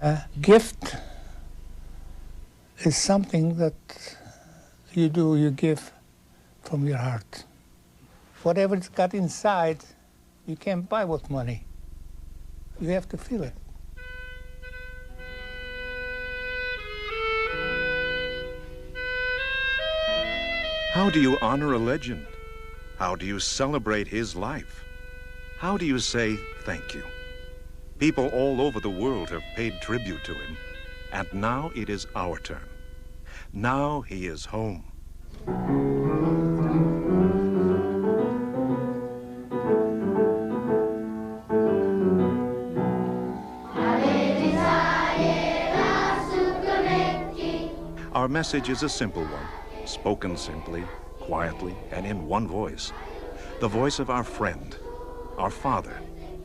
A gift is something that you give from your heart. Whatever it's got inside, you can't buy with money. You have to feel it. How do you honor a legend? How do you celebrate his life? How do you say thank you? People all over the world have paid tribute to him, and now it is our turn. Now he is home. Our message is a simple one, spoken simply, quietly, and in one voice. The voice of our friend, our father,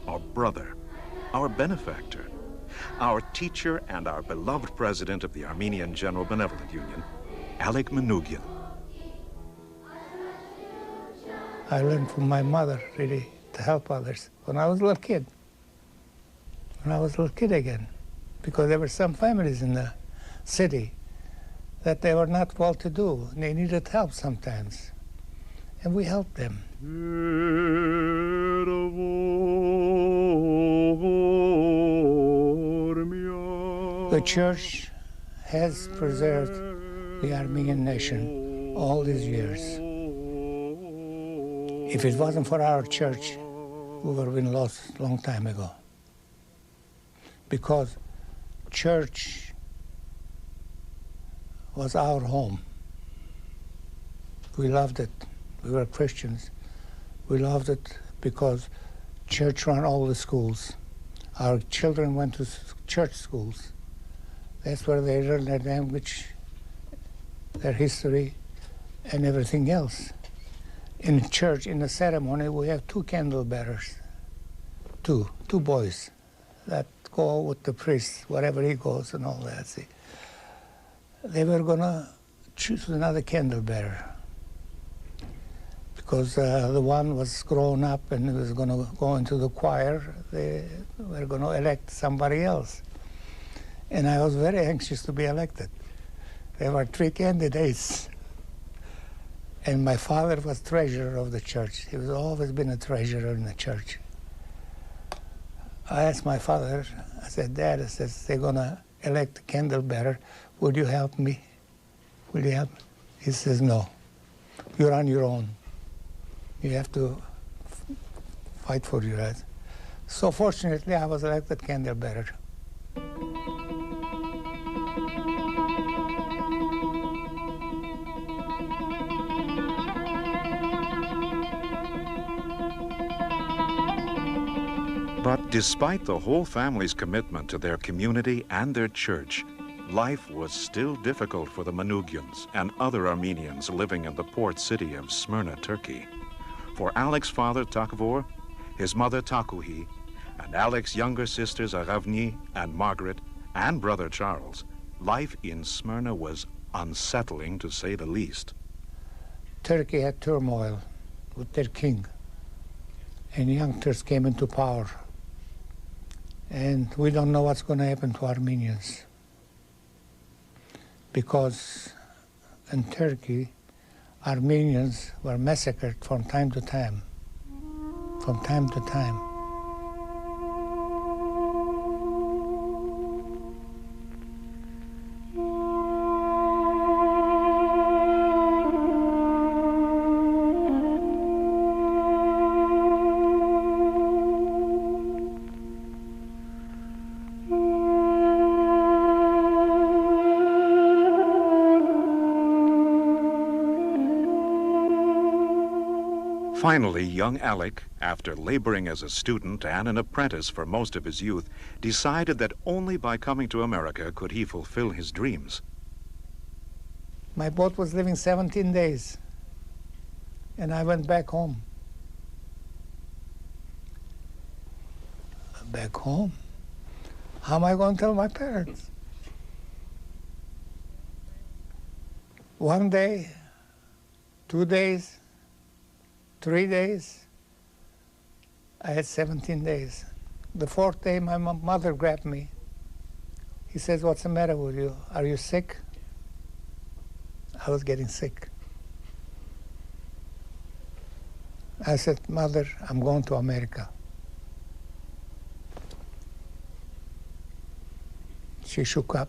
our brother, our benefactor, our teacher, and our beloved president of the Armenian General Benevolent Union, Alex Manoogian. I learned from my mother, really, to help others when I was a little kid. When I was a little kid again, because there were some families in the city that they were not well-to-do, and they needed help sometimes, and we helped them. The church has preserved the Armenian nation all these years. If it wasn't for our church, we would have been lost a long time ago. Because church was our home. We loved it. We were Christians. We loved it because church ran all the schools. Our children went to church schools. That's where they learned their language, their history, and everything else. In church, in the ceremony, we have two candle bearers, two boys that go with the priest, wherever he goes and all that. See. They were going to choose another candle bearer because the one was grown up and was going to go into the choir. They were going to elect somebody else. And I was very anxious to be elected. There were 3 candidates. And my father was treasurer of the church. He was always been a treasurer in the church. I asked my father, I said, Dad, I said, they're going to elect a candle bearer. Would you help me? Will you help me? He says, no. You're on your own. You have to fight for your rights. So fortunately, I was elected candle bearer. But despite the whole family's commitment to their community and their church, life was still difficult for the Manoogians and other Armenians living in the port city of Smyrna, Turkey. For Alex's father, Takvor, his mother, Takuhi, and Alex's younger sisters, Aravni and Margaret, and brother Charles, life in Smyrna was unsettling, to say the least. Turkey had turmoil with their king, and youngsters came into power. And we don't know what's going to happen to Armenians. Because in Turkey, Armenians were massacred from time to time. From time to time. Finally, young Alec, after laboring as a student and an apprentice for most of his youth, decided that only by coming to America could he fulfill his dreams. My boat was leaving 17 days, and I went back home. Back home? How am I going to tell my parents? 1 day, 2 days, 3 days. I had 17 days. The 4th day, my mother grabbed me He says, what's the matter with you? Are you sick? I was getting sick. I said, Mother, I'm going to America. She shook up,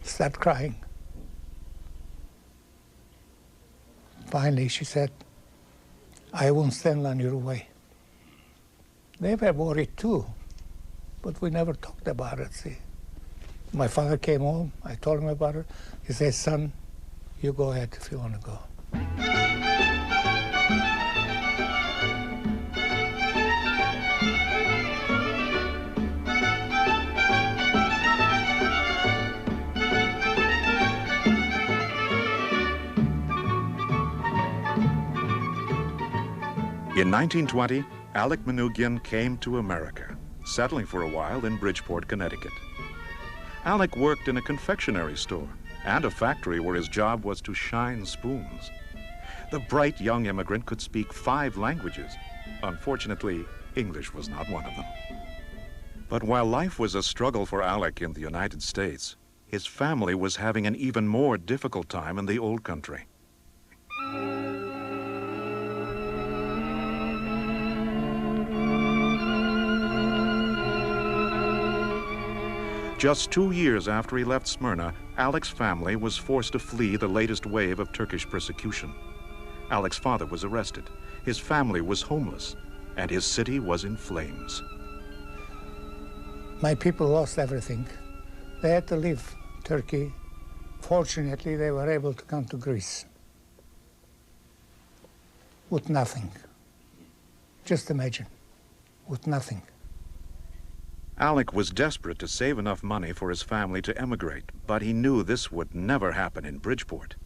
started crying. Finally, she said, I won't stand on your way. They were worried too, but we never talked about it, see. My father came home, I told him about it. He said, son, you go ahead if you want to go. In 1920, Alex Manoogian came to America, settling for a while in Bridgeport, Connecticut. Alec worked in a confectionery store and a factory where his job was to shine spoons. The bright young immigrant could speak 5 languages. Unfortunately, English was not one of them. But while life was a struggle for Alec in the United States, his family was having an even more difficult time in the old country. Just 2 years after he left Smyrna, Alec's family was forced to flee the latest wave of Turkish persecution. Alec's father was arrested, his family was homeless, and his city was in flames. My people lost everything. They had to leave Turkey. Fortunately, they were able to come to Greece with nothing. Just imagine, with nothing. Alec was desperate to save enough money for his family to emigrate, but he knew this would never happen in Bridgeport.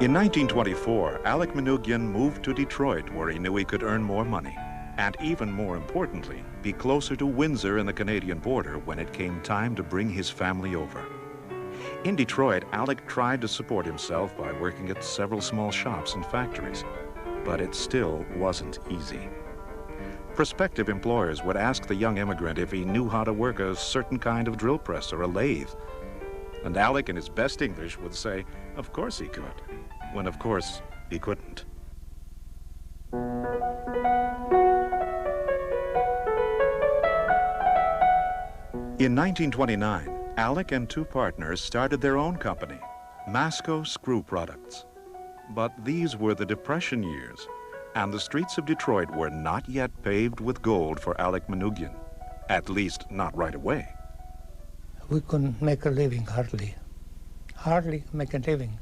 In 1924, Alex Manoogian moved to Detroit, where he knew he could earn more money, and even more importantly, be closer to Windsor and the Canadian border when it came time to bring his family over. In Detroit, Alec tried to support himself by working at several small shops and factories, but it still wasn't easy. Prospective employers would ask the young immigrant if he knew how to work a certain kind of drill press or a lathe. And Alec, in his best English, would say, of course he could, when of course he couldn't. In 1929, Alec and 2 partners started their own company, Masco Screw Products. But these were the Depression years, and the streets of Detroit were not yet paved with gold for Alex Manoogian, at least not right away. We couldn't make a living, hardly make a living.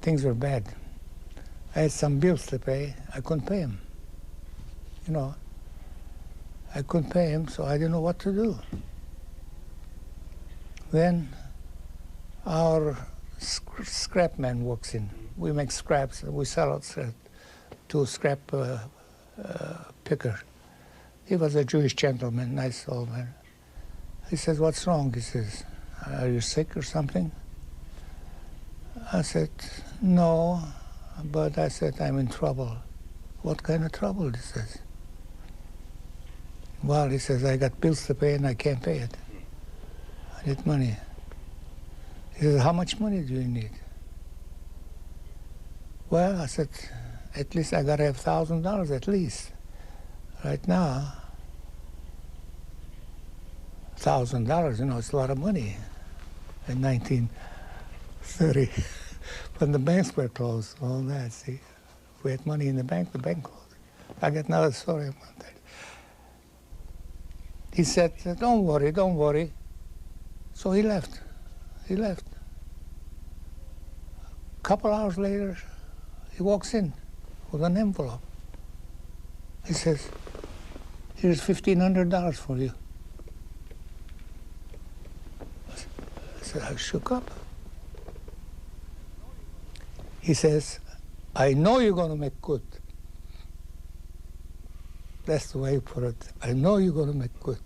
Things were bad. I had some bills to pay, I couldn't pay them. You know, I couldn't pay them, so I didn't know what to do. Then our scrap man walks in. We make scraps, we sell it to scrap picker. He was a Jewish gentleman, nice old man. He says, what's wrong? He says, are you sick or something? I said, no, but I said, I'm in trouble. What kind of trouble? He says. Well, he says, I got bills to pay and I can't pay it. I need money. He says, how much money do you need? Well, I said, at least I gotta have $1,000 at least. Right now, $1,000, you know, it's a lot of money in 1930. When the banks were closed, all that, see. If we had money in the bank closed. I got another story about that. He said, don't worry, don't worry. So he left. He left. A couple hours later, he walks in with an envelope. He says, here's $1,500 for you. I said, I shook up. He says, I know you're going to make good. That's the way he put it. I know you're going to make good.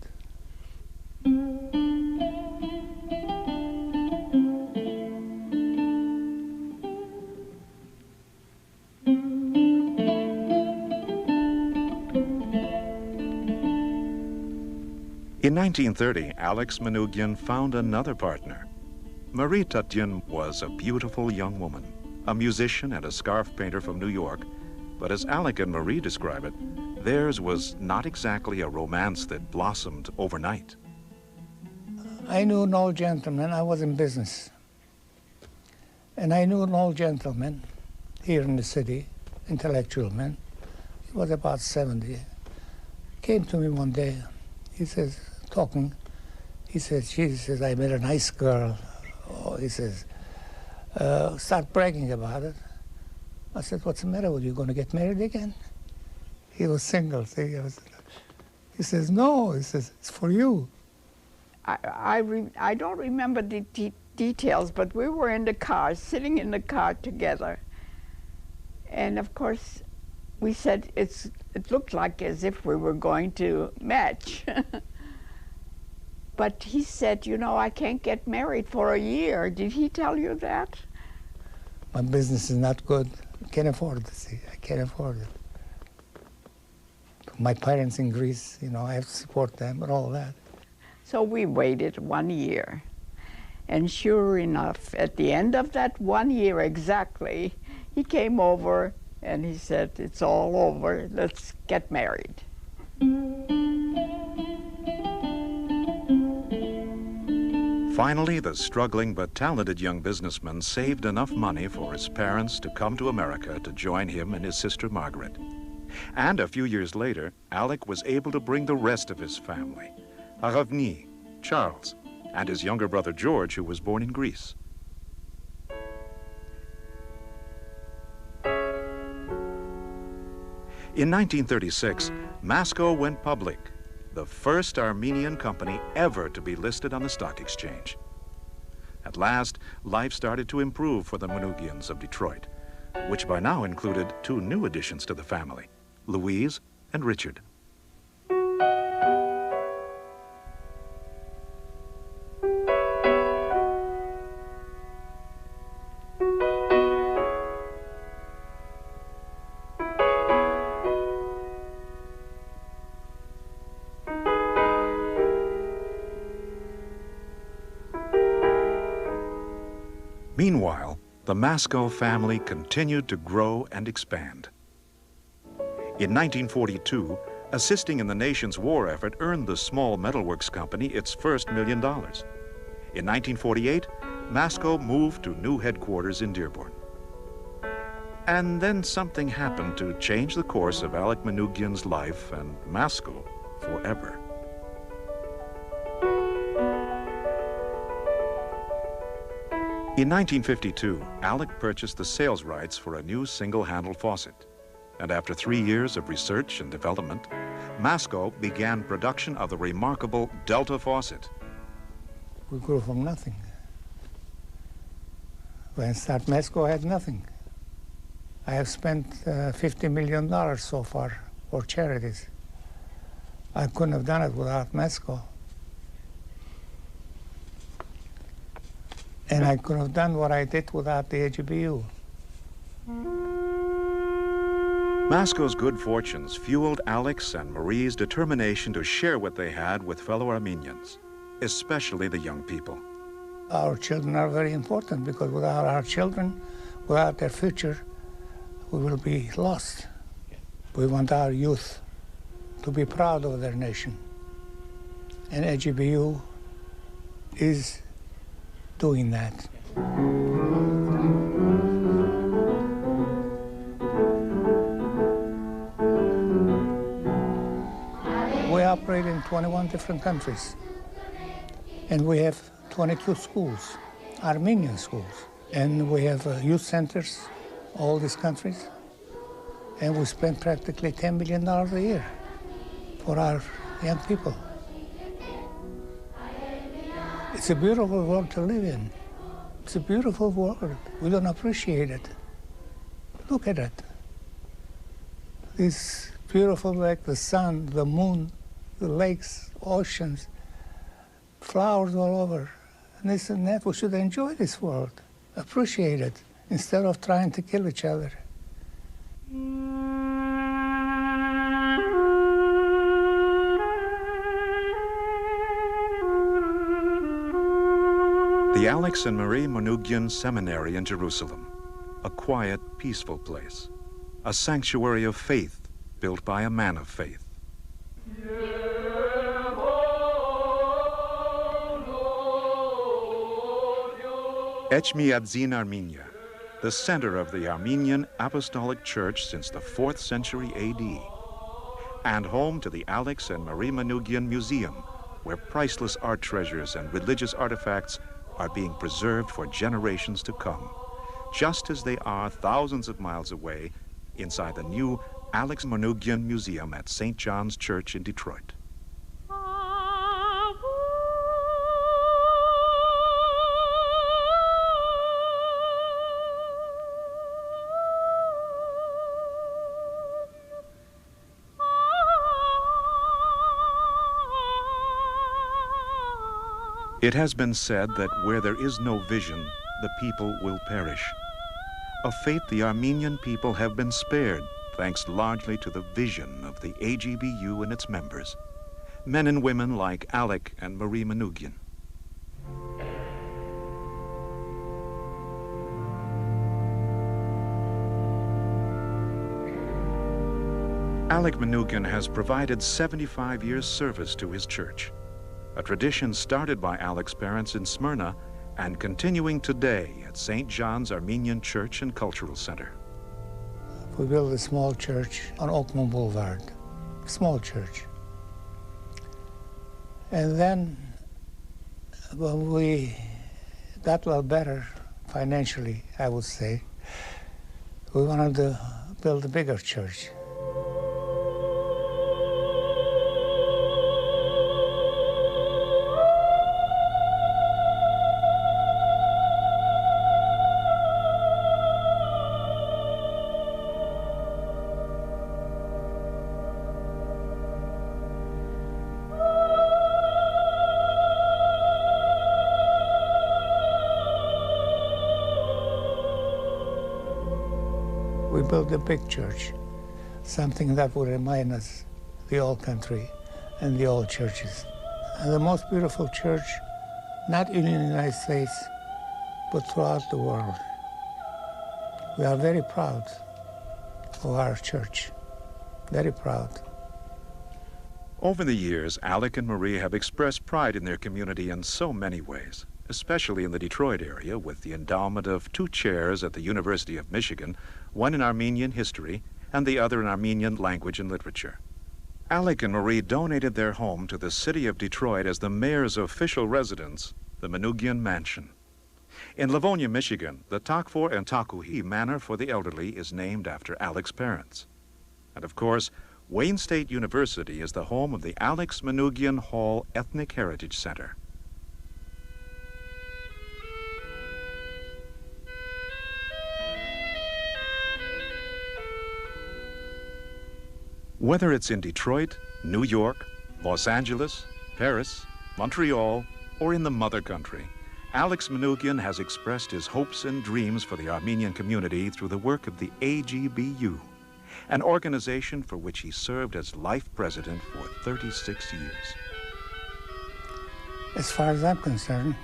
In 1930, Alex Manoogian found another partner. Marie Tatyan was a beautiful young woman, a musician and a scarf painter from New York, but as Alec and Marie describe it, theirs was not exactly a romance that blossomed overnight. I knew an old gentleman. I was in business. And I knew an old gentleman here in the city, intellectual man. He was about 70. Came to me one day. He says, talking, he says, she says, I met a nice girl. Oh, he says, start bragging about it. I said, what's the matter with you? Going to get married again? He was single. See? He says, no. He says, it's for you. I don't remember the details, but we were in the car, sitting in the car together. And of course, we said it looked like as if we were going to match. But he said, you know, I can't get married for a year. Did he tell you that? My business is not good. I can't afford it, see. I can't afford it. My parents in Greece, you know, I have to support them and all that. So we waited 1 year. And sure enough, at the end of that 1 year exactly, he came over and he said, it's all over, let's get married. Finally, the struggling but talented young businessman saved enough money for his parents to come to America to join him and his sister Margaret. And a few years later, Alec was able to bring the rest of his family, Aravni, Charles, and his younger brother George, who was born in Greece. In 1936, Masco went public, the first Armenian company ever to be listed on the stock exchange. At last, life started to improve for the Manoogians of Detroit, which by now included two new additions to the family, Louise and Richard. Meanwhile, the Masco family continued to grow and expand. In 1942, assisting in the nation's war effort earned the small metalworks company its first $1 million. In 1948, Masco moved to new headquarters in Dearborn. And then something happened to change the course of Alex Manoogian's life and Masco forever. In 1952, Alec purchased the sales rights for a new single-handle faucet. And after 3 years of research and development, Masco began production of the remarkable Delta faucet. We grew from nothing. When I started Masco, I had nothing. I have spent $50 million so far for charities. I couldn't have done it without Masco. And I could have done what I did without the AGBU. Masco's good fortunes fueled Alex and Marie's determination to share what they had with fellow Armenians, especially the young people. Our children are very important because without our children, without their future, we will be lost. We want our youth to be proud of their nation. And AGBU is doing that. We operate in 21 different countries, and we have 22 schools, Armenian schools, and we have youth centers, all these countries, and we spend practically $10 million a year for our young people. It's a beautiful world to live in. It's a beautiful world. We don't appreciate it. Look at it. It's beautiful like the sun, the moon, the lakes, oceans, flowers all over. And this and that, we should enjoy this world, appreciate it, instead of trying to kill each other. The Alex and Marie Manoogian Seminary in Jerusalem, a quiet, peaceful place, a sanctuary of faith built by a man of faith. Echmiadzin, Armenia, the center of the Armenian Apostolic Church since the 4th century AD, and home to the Alex and Marie Manoogian Museum, where priceless art treasures and religious artifacts are being preserved for generations to come, just as they are thousands of miles away inside the new Alex Manoogian Museum at St. John's Church in Detroit. It has been said that where there is no vision, the people will perish. A fate the Armenian people have been spared, thanks largely to the vision of the AGBU and its members, men and women like Alex and Marie Manoogian. Alex Manoogian has provided 75 years' service to his church, a tradition started by Alex's parents in Smyrna and continuing today at St. John's Armenian Church and Cultural Center. We built a small church on Oakland Boulevard, small church. And then when we got a lot better financially, I would say, we wanted to build a bigger church. We built a big church, something that would remind us the old country and the old churches. And the most beautiful church, not in the United States, but throughout the world. We are very proud of our church, very proud. Over the years, Alex and Marie have expressed pride in their community in so many ways, especially in the Detroit area, with the endowment of 2 chairs at the University of Michigan, one in Armenian history and the other in Armenian language and literature. Alex and Marie donated their home to the city of Detroit as the mayor's official residence, the Manoogian Mansion. In Livonia, Michigan, the Takfor and Takuhi Manor for the Elderly is named after Alex's parents. And of course, Wayne State University is the home of the Alex Manoogian Hall Ethnic Heritage Center. Whether it's in Detroit, New York, Los Angeles, Paris, Montreal, or in the mother country, Alex Manoogian has expressed his hopes and dreams for the Armenian community through the work of the AGBU, an organization for which he served as life president for 36 years. As far as I'm concerned,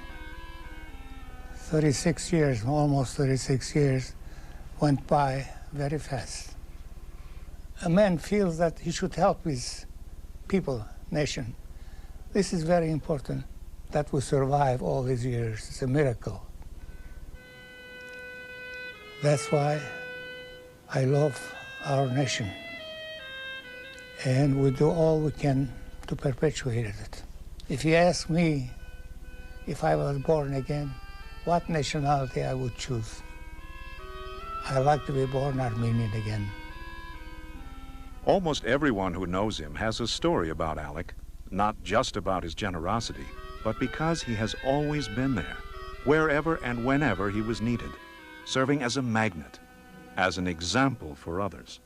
36 years, almost 36 years, went by very fast. A man feels that he should help his people, nation. This is very important, that we survive all these years. It's a miracle. That's why I love our nation. And we do all we can to perpetuate it. If you ask me if I was born again, what nationality I would choose, I like to be born Armenian again. Almost everyone who knows him has a story about Alex, not just about his generosity, but because he has always been there, wherever and whenever he was needed, serving as a magnet, as an example for others.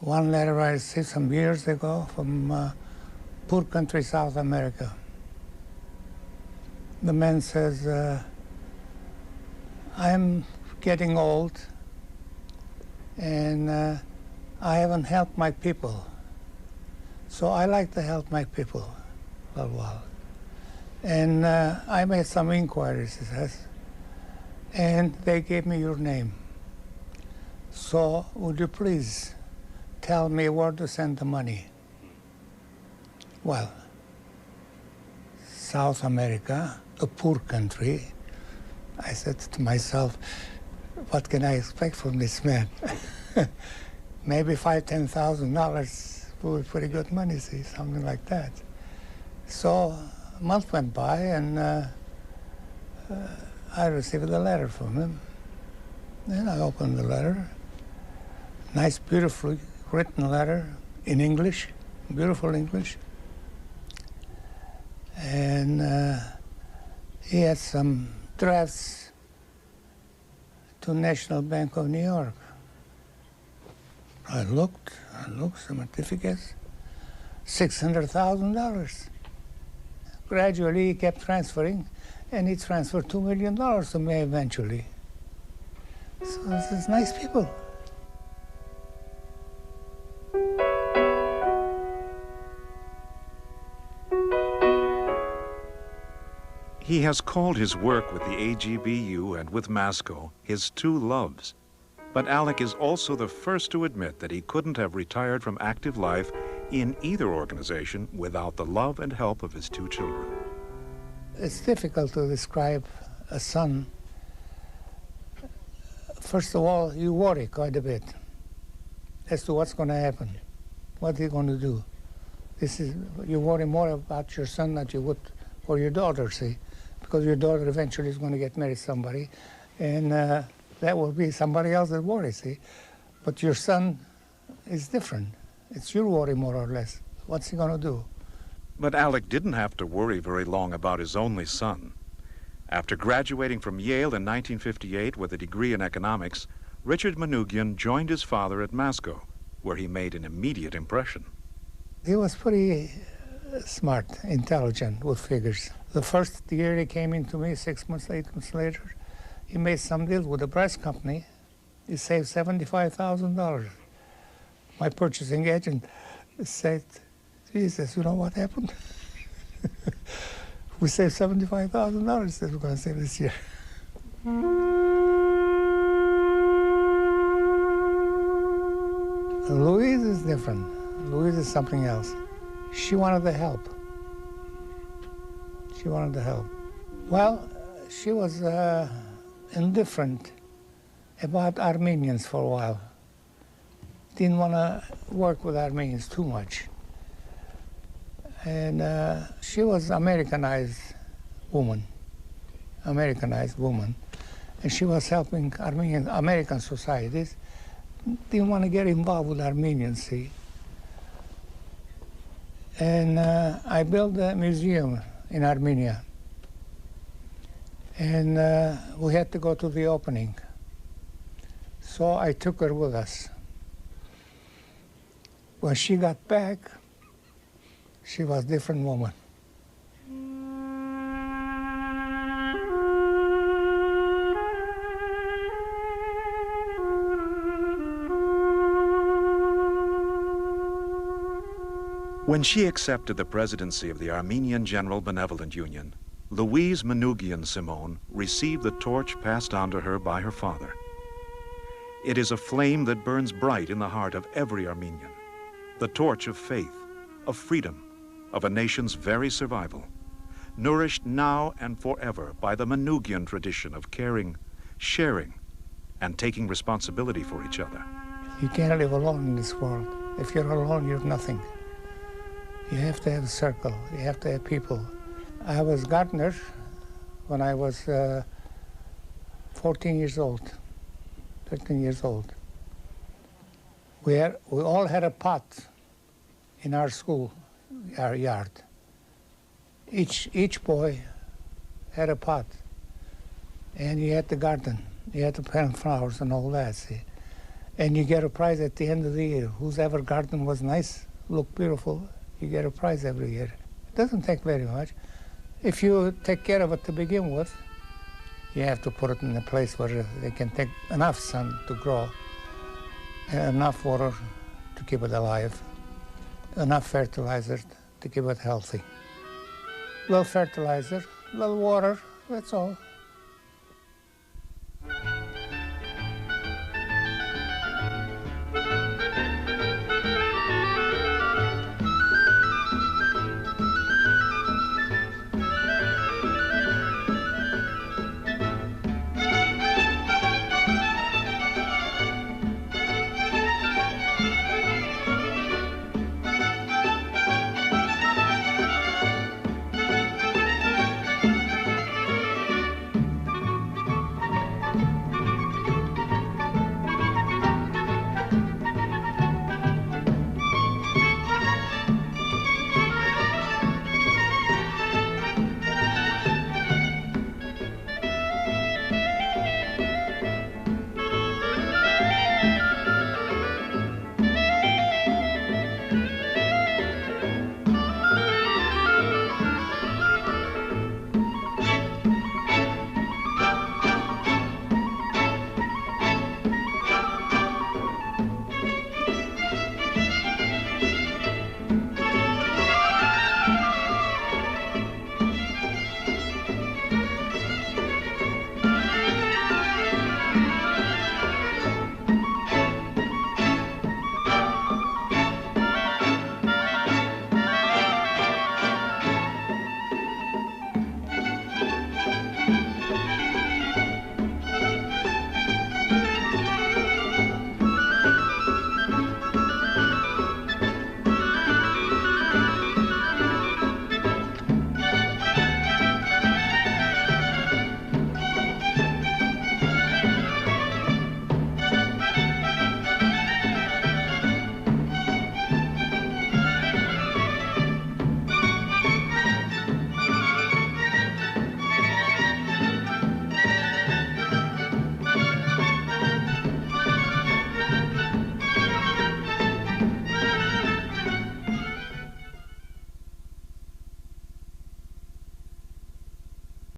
One letter I received some years ago from poor country South America. The man says, I'm getting old and I haven't helped my people. So I like to help my people for a while. And I made some inquiries, he says, and they gave me your name. So would you please tell me where to send the money? Well, South America, a poor country. I said to myself, what can I expect from this man? Maybe $5,000, $10,000 would be pretty good money, see, something like that. So a month went by, and I received a letter from him. Then I opened the letter. Nice, beautifully written letter in English, beautiful English. And he had some drafts to National Bank of New York. I looked, some certificates, $600,000. Gradually, he kept transferring, and he transferred $2 million to me eventually. So this is nice people. He has called his work with the AGBU and with Masco his two loves. But Alex is also the first to admit that he couldn't have retired from active life in either organization without the love and help of his two children. It's difficult to describe a son. First of all, you worry quite a bit as to what's going to happen, what he's going to do. You worry more about your son than you would for your daughter, see, because your daughter eventually is going to get married to somebody, and that will be somebody else's worry, see. But your son is different. It's your worry, more or less. What's he going to do? But Alex didn't have to worry very long about his only son. After graduating from Yale in 1958 with a degree in economics, Richard Manoogian joined his father at Masco, where he made an immediate impression. He was pretty smart, intelligent with figures. The first year he came into me, 6 months, 8 months later, he made some deals with the press company. He saved $75,000. My purchasing agent said, Jesus, you know what happened? We saved $75,000 that we're going to save this year. Louise is different. Louise is something else. She wanted the help. She wanted the help. Well, she was indifferent about Armenians for a while. Didn't want to work with Armenians too much. And she was Americanized woman. And she was helping American societies. Didn't want to get involved with Armenians, see. And I built a museum in Armenia. And we had to go to the opening. So I took her with us. When she got back, she was a different woman. When she accepted the presidency of the Armenian General Benevolent Union, Louise Manoogian Simone received the torch passed on to her by her father. It is a flame that burns bright in the heart of every Armenian, the torch of faith, of freedom, of a nation's very survival, nourished now and forever by the Manoogian tradition of caring, sharing, and taking responsibility for each other. You can't live alone in this world. If you're alone, you're nothing. You have to have a circle. You have to have people. I was gardener when I was 13 years old. We all had a pot in our school, our yard. Each boy had a pot, and you had to garden. You had to plant flowers and all that, see. And you get a prize at the end of the year. Whoever garden was nice, looked beautiful, you get a prize every year. It doesn't take very much. If you take care of it to begin with, you have to put it in a place where they can take enough sun to grow, and enough water to keep it alive, enough fertilizer to keep it healthy. little fertilizer, little water, that's all.